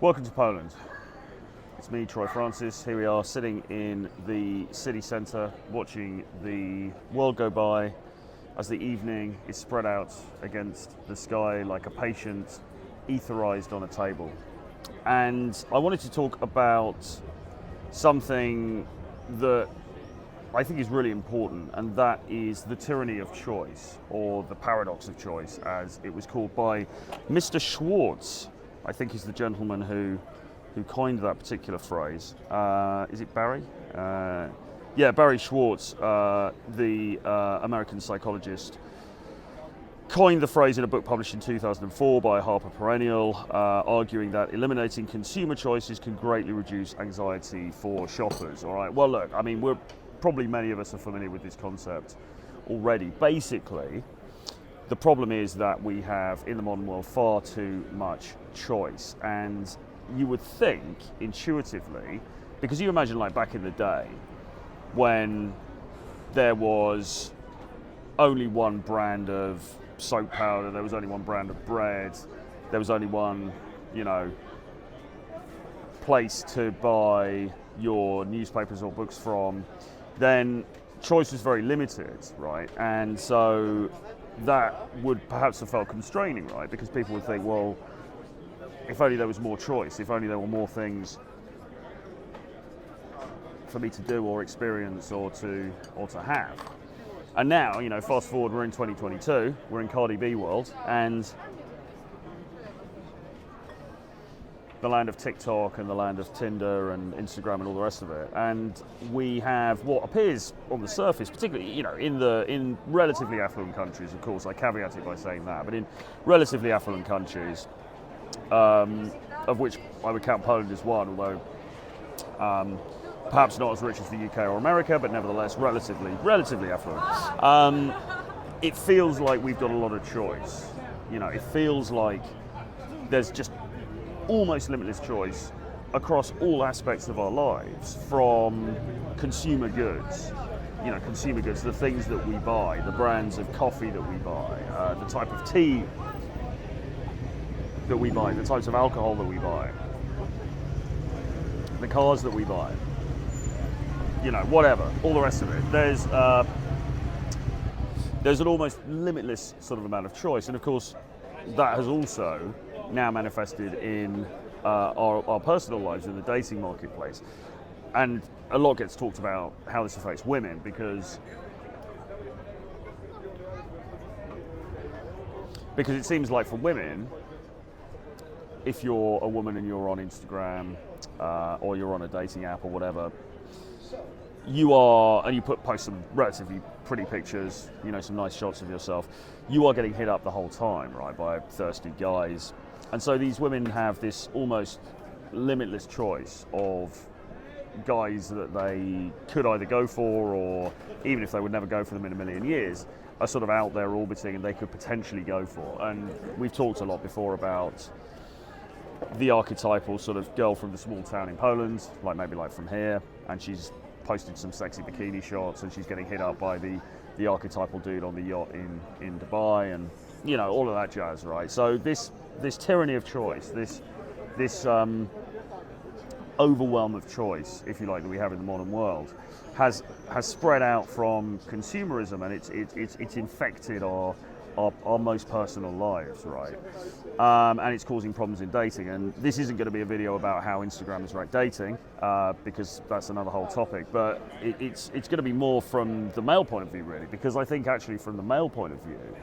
Welcome to Poland. It's me, Troy Francis. Here we are sitting in the city centre watching the world go by as the evening is spread out against the sky like a patient etherized on a table. And I wanted to talk about something that I think is really important, and that is the tyranny of choice, or the paradox of choice, as it was called by Mr. Schwartz. I think he's the gentleman who coined that particular phrase. Is it Barry? Yeah, Barry Schwartz, the American psychologist, coined the phrase in a book published in 2004 by Harper Perennial, arguing that eliminating consumer choices can greatly reduce anxiety for shoppers. All right. Well, look, I mean, probably many of us are familiar with this concept already. Basically, the problem is that we have, in the modern world, far too much choice. And you would think, intuitively, because you imagine like back in the day, when there was only one brand of soap powder, there was only one brand of bread, there was only one, place to buy your newspapers or books from, then choice was very limited, right? And so that would perhaps have felt constraining, right? Because people would think, well, if only there was more choice, if only there were more things for me to do or experience or to have. And now, fast forward, we're in 2022, we're in Cardi B world, and the land of TikTok and the land of Tinder and Instagram and all the rest of it. And we have what appears on the surface, particularly, in relatively affluent countries, of course, I caveat it by saying that, but in relatively affluent countries, of which I would count Poland as one, although perhaps not as rich as the UK or America, but nevertheless relatively affluent. It feels like we've got a lot of choice. It feels like there's just almost limitless choice across all aspects of our lives, from consumer goods. Consumer goods, the things that we buy, the brands of coffee that we buy, the type of tea that we buy, the types of alcohol that we buy, the cars that we buy, whatever, all the rest of it. There's an almost limitless sort of amount of choice, and of course that has also now manifested in our personal lives in the dating marketplace. And a lot gets talked about how this affects women, because it seems like for women, if you're a woman and you're on Instagram or you're on a dating app or whatever, you post some relatively pretty pictures, some nice shots of yourself, you are getting hit up the whole time, right, by thirsty guys. And so these women have this almost limitless choice of guys that they could either go for, or even if they would never go for them in a million years, are sort of out there orbiting and they could potentially go for. And we've talked a lot before about the archetypal sort of girl from the small town in Poland, maybe from here, and she's posted some sexy bikini shots and she's getting hit up by the archetypal dude on the yacht in Dubai, and all of that jazz, right? So this tyranny of choice, this overwhelm of choice, if you like, that we have in the modern world has spread out from consumerism, and it's infected our most personal lives, right? And it's causing problems in dating. And this isn't going to be a video about how Instagram has wrecked dating, because that's another whole topic. But it's going to be more from the male point of view, really, because I think actually from the male point of view,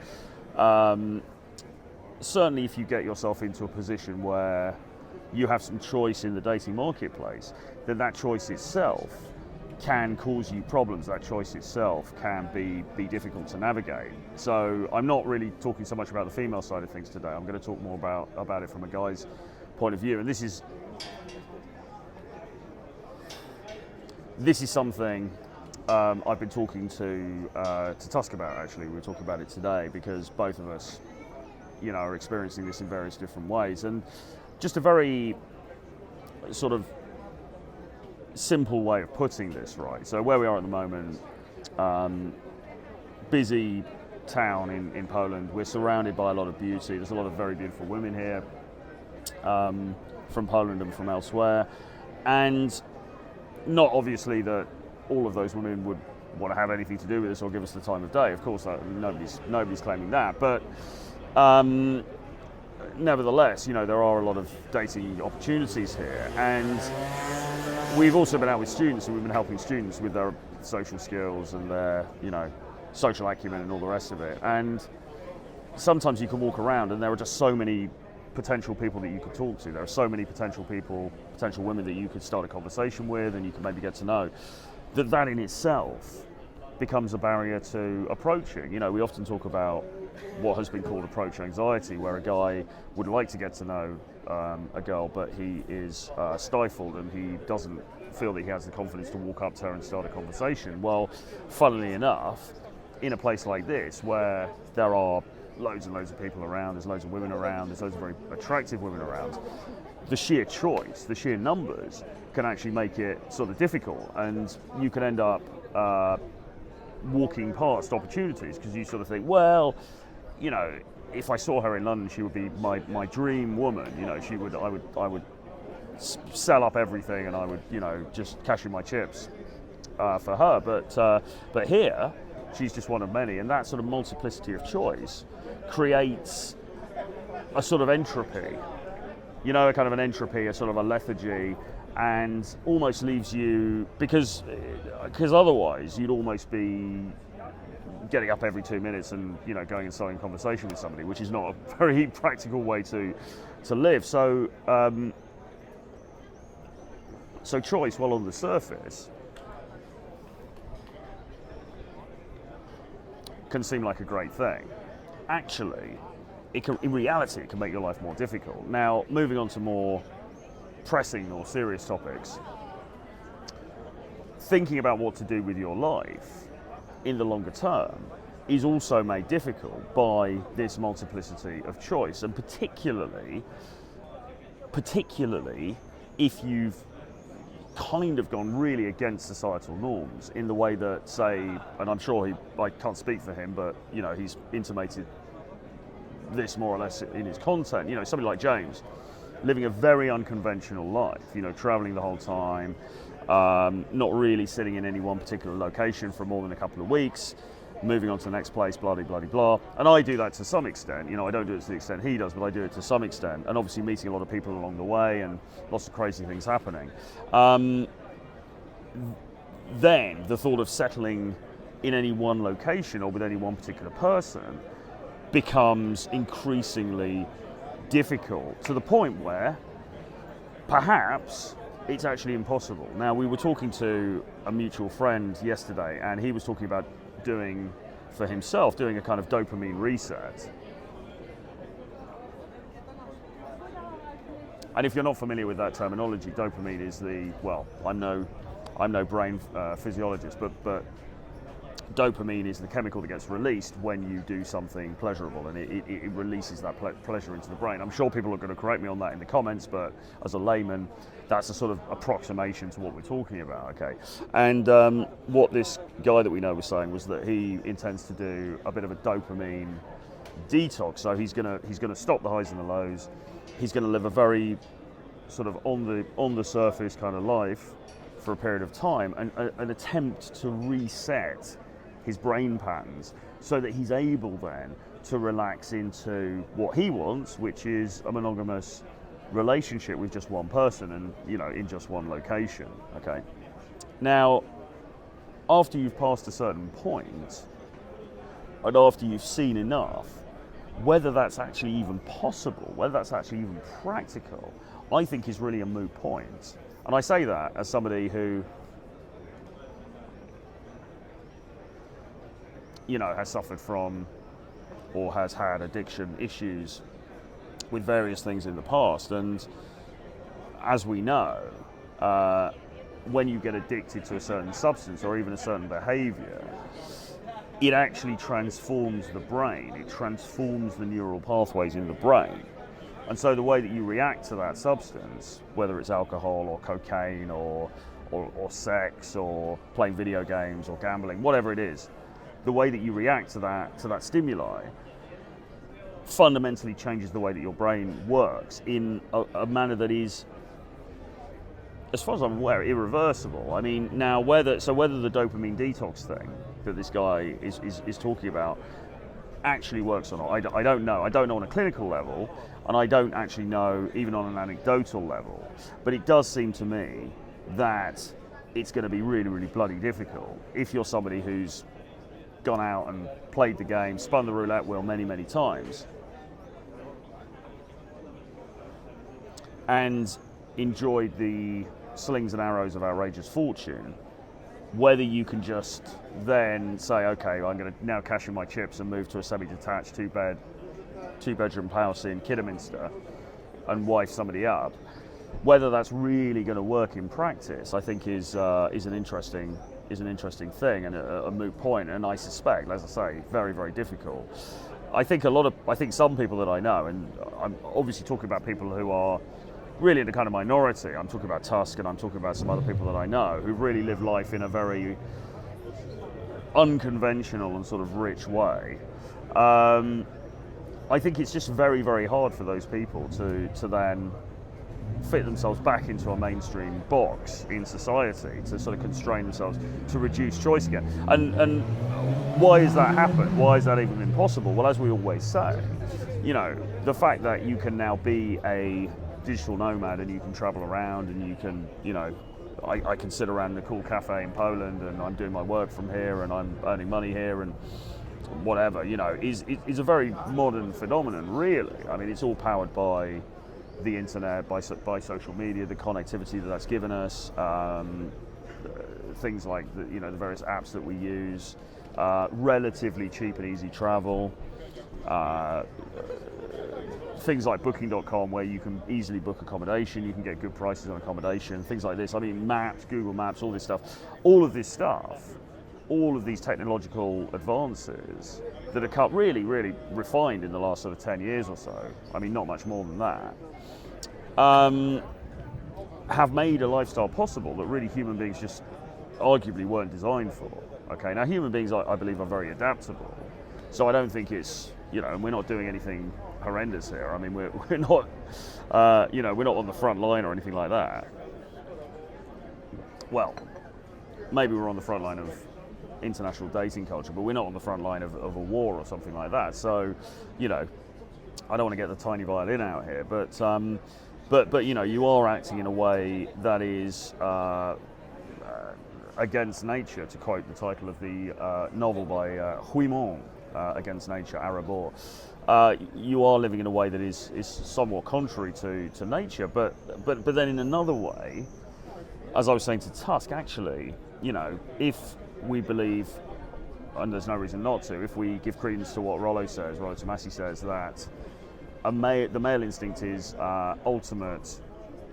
certainly if you get yourself into a position where you have some choice in the dating marketplace, then that choice itself can cause you problems. That choice itself can be difficult to navigate. So I'm not really talking so much about the female side of things today. I'm going to talk more about it from a guy's point of view. And this is something I've been talking to Tusk about, actually. We were talking about it today because both of us, are experiencing this in various different ways. And just a very sort of simple way of putting this, right? So where we are at the moment, busy town in Poland. We're surrounded by a lot of beauty. There's a lot of very beautiful women here. from Poland and from elsewhere, and not obviously that all of those women would want to have anything to do with us or give us the time of day. Of course, nobody's claiming that, but nevertheless, there are a lot of dating opportunities here, and we've also been out with students, and we've been helping students with their social skills and their, social acumen and all the rest of it. And sometimes you can walk around and there are just so many potential people that you could talk to. There are so many potential women that you could start a conversation with and you can maybe get to know. That in itself becomes a barrier to approaching. We often talk about what has been called approach anxiety, where a guy would like to get to know a girl, but he is stifled and he doesn't feel that he has the confidence to walk up to her and start a conversation. Well, funnily enough, in a place like this, where there are loads and loads of people around, there's loads of women around, there's loads of very attractive women around, the sheer choice, the sheer numbers can actually make it sort of difficult, and you can end up walking past opportunities because you sort of think, well, if I saw her in London, she would be my dream woman. I would sell up everything and I would, just cash in my chips for her. But here, she's just one of many, and that sort of multiplicity of choice creates a sort of entropy. A kind of an entropy, a sort of a lethargy, and almost leaves you, because otherwise you'd almost be getting up every 2 minutes and going and starting a conversation with somebody, which is not a very practical way to live. So choice, while on the surface, can seem like a great thing. Actually, in reality, it can make your life more difficult. Now, moving on to more pressing or serious topics, thinking about what to do with your life in the longer term is also made difficult by this multiplicity of choice, and particularly if you've kind of gone really against societal norms in the way that, say, and I'm sure I can't speak for him, but he's intimated this more or less in his content. Somebody like James, living a very unconventional life, traveling the whole time, not really sitting in any one particular location for more than a couple of weeks, moving on to the next place, blah, blah, blah, blah. And I do that to some extent. I don't do it to the extent he does, but I do it to some extent. And obviously meeting a lot of people along the way and lots of crazy things happening. Then the thought of settling in any one location or with any one particular person becomes increasingly difficult, to the point where perhaps it's actually impossible. Now, we were talking to a mutual friend yesterday, and he was talking about doing a kind of dopamine reset. And if you're not familiar with that terminology, dopamine is I'm no brain physiologist, but dopamine is the chemical that gets released when you do something pleasurable, and it releases that pleasure into the brain. I'm sure people are going to correct me on that in the comments, but as a layman, that's a sort of approximation to what we're talking about, okay? And what this guy that we know was saying was that he intends to do a bit of a dopamine detox. So he's gonna stop the highs and the lows. He's going to live a very sort of on the surface kind of life for a period of time, and an attempt to reset his brain patterns so that he's able then to relax into what he wants, which is a monogamous relationship with just one person and in just one location. Okay. Now, after you've passed a certain point and after you've seen enough, whether that's actually even possible, whether that's actually even practical, I think is really a moot point. And I say that as somebody who has suffered from or has had addiction issues with various things in the past. And as we know, when you get addicted to a certain substance or even a certain behavior, it actually transforms the brain. It transforms the neural pathways in the brain. And so the way that you react to that substance, whether it's alcohol or cocaine or sex or playing video games or gambling, whatever it is, the way that you react to that stimuli fundamentally changes the way that your brain works in a manner that is, as far as I'm aware, irreversible. I mean, now whether the dopamine detox thing that this guy is talking about actually works or not, I don't know. I don't know on a clinical level, and I don't actually know even on an anecdotal level. But it does seem to me that it's going to be really, really bloody difficult if you're somebody who's gone out and played the game, spun the roulette wheel many, many times, and enjoyed the slings and arrows of outrageous fortune, whether you can just then say, okay, I'm going to now cash in my chips and move to a semi-detached two-bedroom house in Kidderminster and wife somebody up. Whether that's really going to work in practice, I think is an interesting thing and a moot point. And I suspect, as I say, very, very difficult. I think some people that I know, and I'm obviously talking about people who are really in the kind of minority. I'm talking about Tusk, and I'm talking about some other people that I know who really live life in a very unconventional and sort of rich way. I think it's just very, very hard for those people to then fit themselves back into a mainstream box in society, to sort of constrain themselves, to reduce choice again. And why has that happened? Why has that even been possible? Well, as we always say, the fact that you can now be a digital nomad and you can travel around and you can, I can sit around in a cool cafe in Poland and I'm doing my work from here and I'm earning money here and whatever, is a very modern phenomenon, really. I mean, it's all powered by the internet, by social media, the connectivity that's given us, things like the various apps that we use, relatively cheap and easy travel, things like Booking.com, where you can easily book accommodation, you can get good prices on accommodation, things like this. I mean, Maps, Google Maps, all this stuff, all of these technological advances that are really, really refined in the last sort of 10 years or so, I mean, not much more than that, have made a lifestyle possible that really human beings just arguably weren't designed for. Okay, now human beings, I believe, are very adaptable. So I don't think it's, and we're not doing anything horrendous here. I mean, we're not, we're not on the front line or anything like that. Well, maybe we're on the front line of international dating culture, but we're not on the front line of a war or something like that. So, I don't want to get the tiny violin out here, but you are acting in a way that is against nature, to quote the title of the novel by Huymon, Against Nature, Arabor. You are living in a way that is somewhat contrary to nature, but then in another way, as I was saying to Tusk, actually, if we believe, and there's no reason not to, if we give credence to what Rollo Tomassi says, that the male instinct is ultimate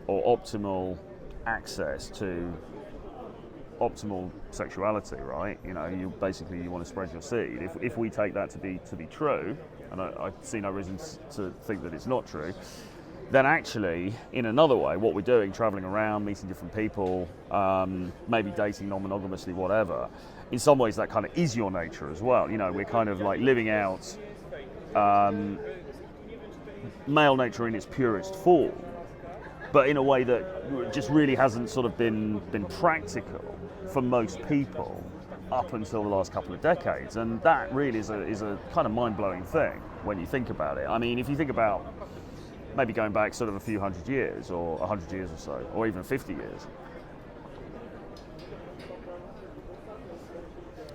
or optimal access to optimal sexuality, right? You want to spread your seed. If we take that to be true, and I see no reason to think that it's not true, then actually, in another way, what we're doing, traveling around, meeting different people, maybe dating non-monogamously, whatever, in some ways that kind of is your nature as well. We're kind of like living out male nature in its purest form, but in a way that just really hasn't sort of been practical for most people up until the last couple of decades. And that really is a kind of mind-blowing thing when you think about it. I mean, if you think about maybe going back sort of a few hundred years, or 100 years or so, or even 50 years,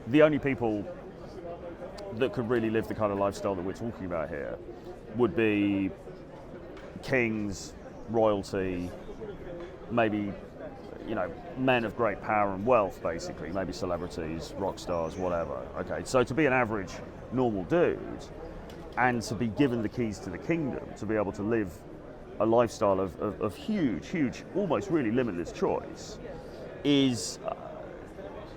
the only people that could really live the kind of lifestyle that we're talking about here would be kings, royalty, maybe, men of great power and wealth, basically, maybe celebrities, rock stars, whatever. Okay, so to be an average, normal dude, and to be given the keys to the kingdom, to be able to live a lifestyle of huge, almost really limitless choice, is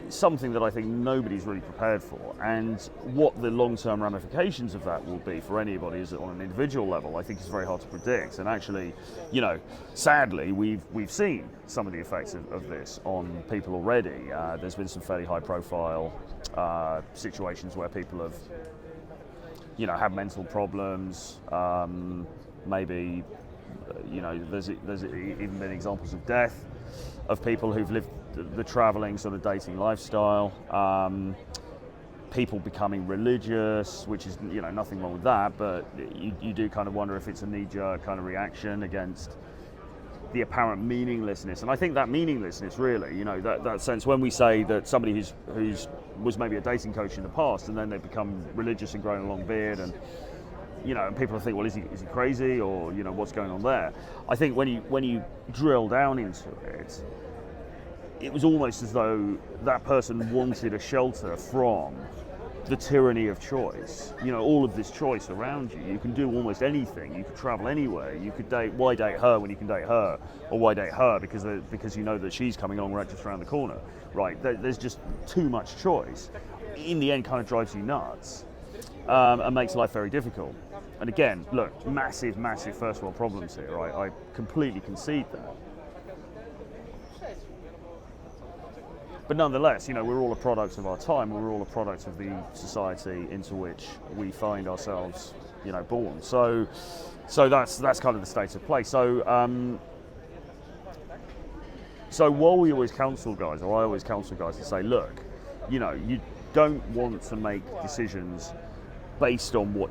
something that I think nobody's really prepared for. And what the long-term ramifications of that will be for anybody is on an individual level, I think is very hard to predict. And actually, sadly, we've seen some of the effects of this on people already. There's been some fairly high-profile situations where people have have mental problems, maybe, there's even been examples of death of people who've lived the traveling sort of dating lifestyle, people becoming religious, which is, nothing wrong with that, but you do kind of wonder if it's a knee-jerk kind of reaction against the apparent meaninglessness. And I think that meaninglessness really, that sense when we say that somebody who's was maybe a dating coach in the past and then they become religious and growing a long beard, and and people think, well, is he crazy, or what's going on there? I think when you drill down into it, it was almost as though that person wanted a shelter from the tyranny of choice. All of this choice around you. You can do almost anything. You could travel anywhere. You could date. Why date her when you can date her? Or why date her because you know that she's coming along right just around the corner, right? There's just too much choice. In the end, kind of drives you nuts, and makes life very difficult. And again, look, massive first world problems here. Right? I completely concede that. But nonetheless, we're all a product of our time. We're all a product of the society into which we find ourselves, born. So that's kind of the state of play. So while we always counsel guys, or I always counsel guys to say, look, you don't want to make decisions based on what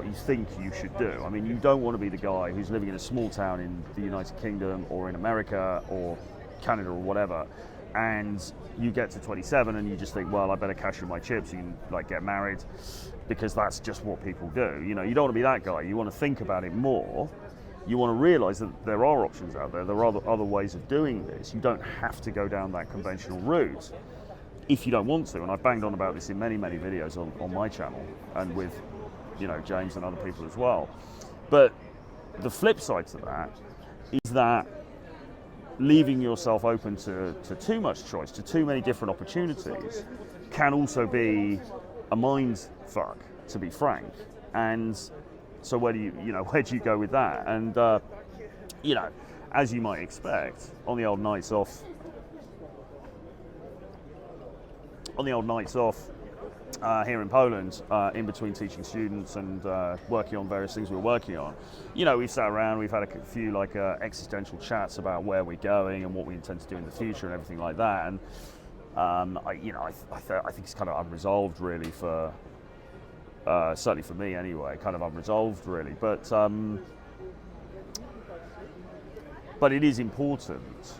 you think you should do. I mean, you don't want to be the guy who's living in a small town in the United Kingdom or in America or Canada or whatever, and you get to 27 and you just think, well, I better cash in my chips and get married, because that's just what people do. You don't want to be that guy. You want to think about it more. You want to realize that there are options out there. There are other ways of doing this. You don't have to go down that conventional route if you don't want to. And I've banged on about this in many videos on my channel, and with James and other people as well. But the flip side to that is that leaving yourself open to too much choice, to too many different opportunities, can also be a mind fuck, to be frank. And so where do you go with that? And as you might expect, on the old nights off here in Poland, in between teaching students and working on various things we were working on, we've sat around, we've had a few existential chats about where we're going and what we intend to do in the future and everything like that. And I think it's kind of unresolved, really, for certainly for me anyway, kind of unresolved, really. But it is important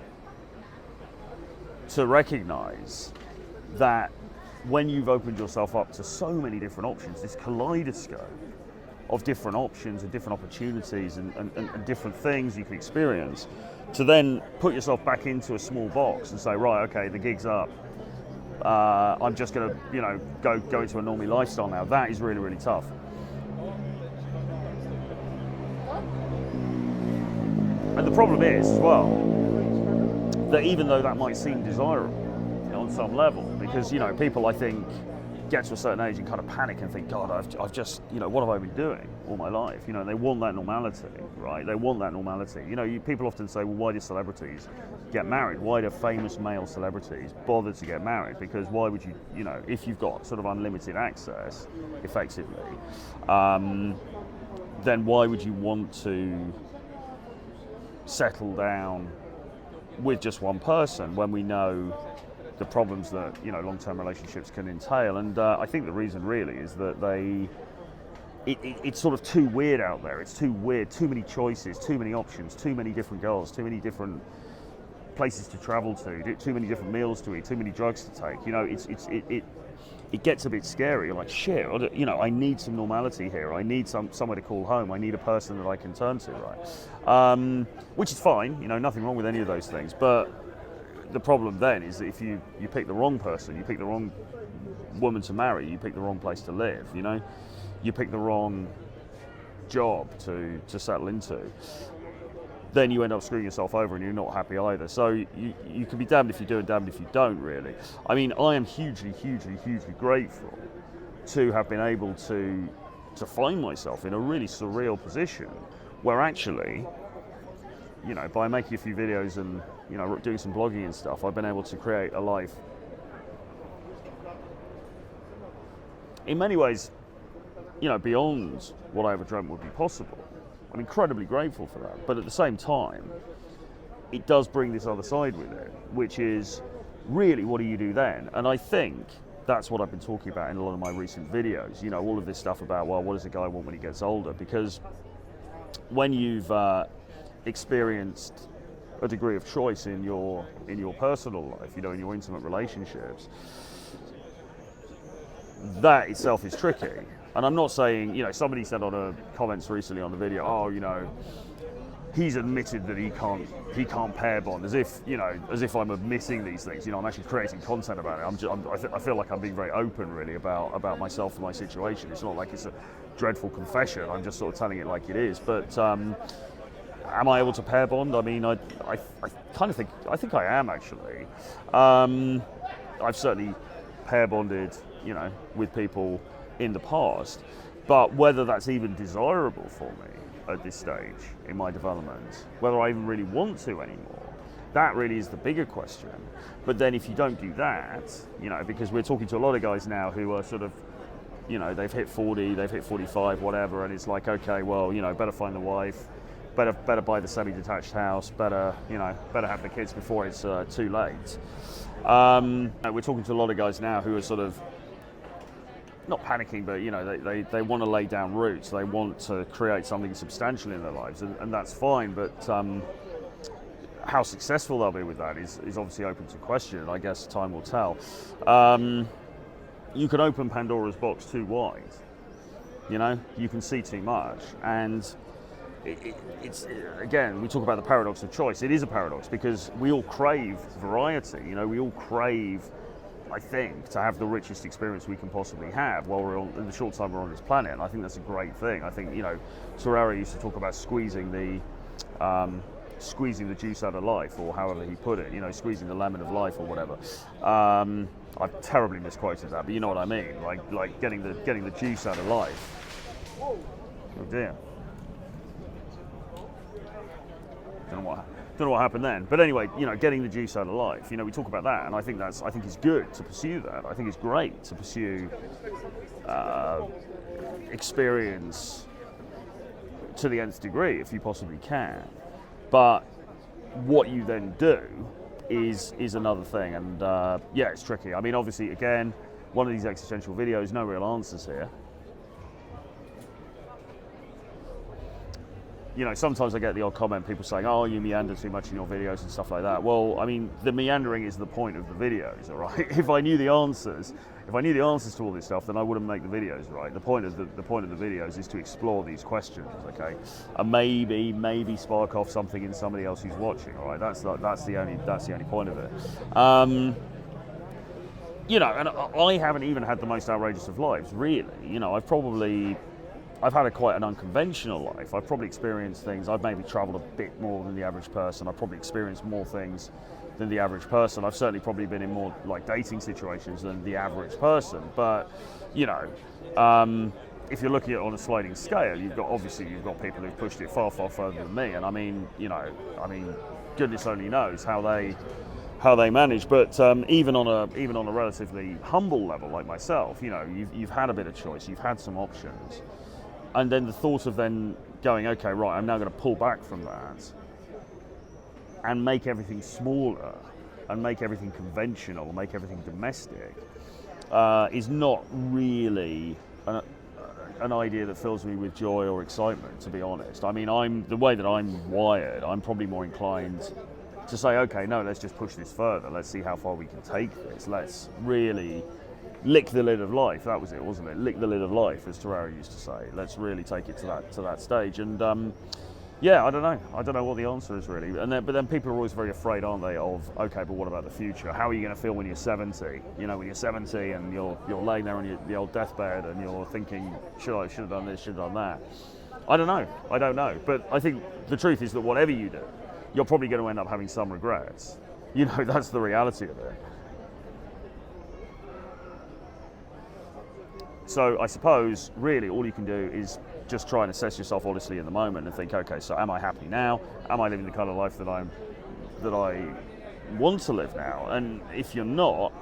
to recognise that when you've opened yourself up to so many different options, this kaleidoscope of different options and different opportunities and different things you can experience, to then put yourself back into a small box and say, right, okay, the gig's up, I'm just going to go into a normie lifestyle now, that is really tough. And the problem is as well that even though that might seem desirable on some level, because people, I think, get to a certain age and kind of panic and think, God, I've just, what have I been doing all my life? They want that normality, right? They want that normality. People often say, well, why do celebrities get married? Why do famous male celebrities bother to get married? Because why would you, if you've got sort of unlimited access, effectively, then why would you want to settle down with just one person when we know the problems that long-term relationships can entail? And I think the reason really is that it's sort of too weird out there. It's too weird, too many choices, too many options, too many different girls, too many different places to travel to, too many different meals to eat, too many drugs to take. It gets a bit scary. You're like, shit, I need some normality here. I need somewhere to call home. I need a person that I can turn to, right? Which is fine, nothing wrong with any of those things. But the problem then is that if you pick the wrong person, you pick the wrong woman to marry, you pick the wrong place to live, you pick the wrong job to settle into, then you end up screwing yourself over and you're not happy either. So you can be damned if you do and damned if you don't, really. I mean, I am hugely grateful to have been able to find myself in a really surreal position where actually, by making a few videos and doing some blogging and stuff, I've been able to create a life in many ways beyond what I ever dreamt would be possible. I'm incredibly grateful for that. But at the same time, it does bring this other side with it, which is really, what do you do then? And I think that's what I've been talking about in a lot of my recent videos. All of this stuff about, well, what does a guy want when he gets older? Because when you've experienced a degree of choice in your personal life, in your intimate relationships, that itself is tricky. And I'm not saying, somebody said on a comments recently on the video, he's admitted that he can't pair bond, as if I'm admitting these things. I'm actually creating content about it. I feel like I'm being very open, really, about myself and my situation. It's not like it's a dreadful confession. I'm just sort of telling it like it is. But am I able to pair bond? I mean, I think I am, actually. I've certainly pair bonded, with people in the past, but whether that's even desirable for me at this stage in my development, whether I even really want to anymore, that really is the bigger question. But then if you don't do that, because we're talking to a lot of guys now who are sort of, they've hit 40, they've hit 45, whatever, and it's like, okay, well, better find the wife, better buy the semi-detached house, better have the kids before it's too late. We're talking to a lot of guys now who are sort of not panicking, but they want to lay down roots. They want to create something substantial in their lives, and that's fine. But how successful they'll be with that is obviously open to question. I guess time will tell. You can open Pandora's box too wide. You can see too much, and it's again, we talk about the paradox of choice. It is a paradox because we all crave variety. We all crave, I think, to have the richest experience we can possibly have while we're in the short time we're on this planet. And I think that's a great thing. I think, Terrari used to talk about squeezing the juice out of life, or however he put it, squeezing the lemon of life or whatever. I've terribly misquoted that, but you know what I mean, like getting the juice out of life. Oh dear. Don't know what happened then, but anyway, getting the juice out of life. We talk about that, and I think it's good to pursue that. I think it's great to pursue experience to the nth degree if you possibly can. But what you then do is another thing, and it's tricky. I mean, obviously, again, one of these existential videos, no real answers here. Sometimes I get the odd comment, people saying, oh, you meander too much in your videos and stuff like that. Well, I mean, the meandering is the point of the videos, all right? If I knew the answers to all this stuff, then I wouldn't make the videos, right? The point of the videos is to explore these questions, okay? And maybe spark off something in somebody else who's watching, all right? That's the only point of it. And I haven't even had the most outrageous of lives, really. I've had quite an unconventional life. I've probably experienced things. I've maybe traveled a bit more than the average person. I've probably experienced more things than the average person. I've certainly probably been in more dating situations than the average person. But, if you're looking at it on a sliding scale, you've got people who've pushed it far, far further than me. And I mean, goodness only knows how they manage. But even on a relatively humble level like myself, you've had a bit of choice. You've had some options. And then the thought of then going, okay, right, I'm now going to pull back from that and make everything smaller and make everything conventional, make everything domestic, is not really an idea that fills me with joy or excitement, to be honest. I mean, the way that I'm wired, I'm probably more inclined to say, okay, no, let's just push this further. Let's see how far we can take this. Let's really lick the lid of life. That was it, wasn't it? Lick the lid of life, as Terrari used to say. Let's really take it to that stage. And I don't know. I don't know what the answer is really. But then people are always very afraid, aren't they? Of, okay, but what about the future? How are you going to feel when you're 70? When you're 70 and you're laying there on the old deathbed and you're thinking, should have done this, should have done that. I don't know. But I think the truth is that whatever you do, you're probably going to end up having some regrets. That's the reality of it. So I suppose really all you can do is just try and assess yourself honestly in the moment and think, okay, so am I happy now? Am I living the kind of life that I want to live now? And if you're not,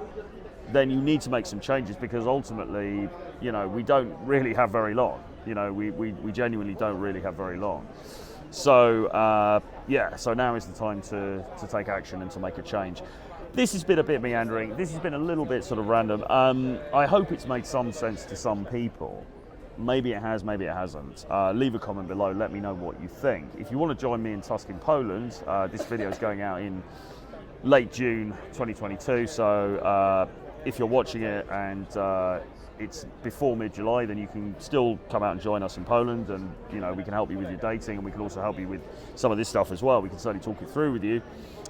then you need to make some changes, because ultimately, you know, we don't really have very long. You know, we genuinely don't really have very long. So yeah, so now is the time to take action and to make a change. This has been a bit meandering. This has been a little bit sort of random. I hope it's made some sense to some people. Maybe it has, maybe it hasn't. Leave a comment below, let me know what you think. If you want to join me in Tusk in Poland, this video is going out in late June 2022, so if you're watching it and it's before mid-July, then you can still come out and join us in Poland, and you know, we can help you with your dating, and we can also help you with some of this stuff as well. We can certainly talk it through with you.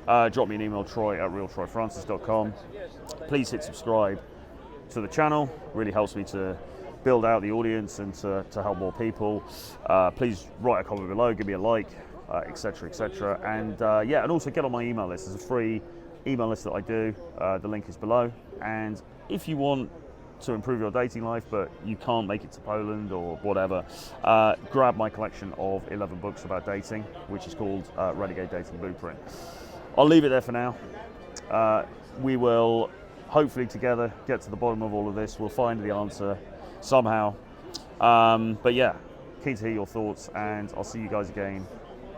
Drop me an email, troy@realtroyfrancis.com. Please hit subscribe to the channel. Really helps me to build out the audience and to help more people. Please write a comment below, give me a like, etc, etc. And yeah, and also get on my email list. There's a free email list that I do. The link is below. And if you want to improve your dating life, but you can't make it to Poland or whatever, grab my collection of 11 books about dating, which is called Renegade Dating Blueprint. I'll leave it there for now. We will hopefully together get to the bottom of all of this. We'll find the answer somehow. But yeah, keen to hear your thoughts, and I'll see you guys again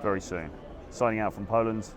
very soon. Signing out from Poland.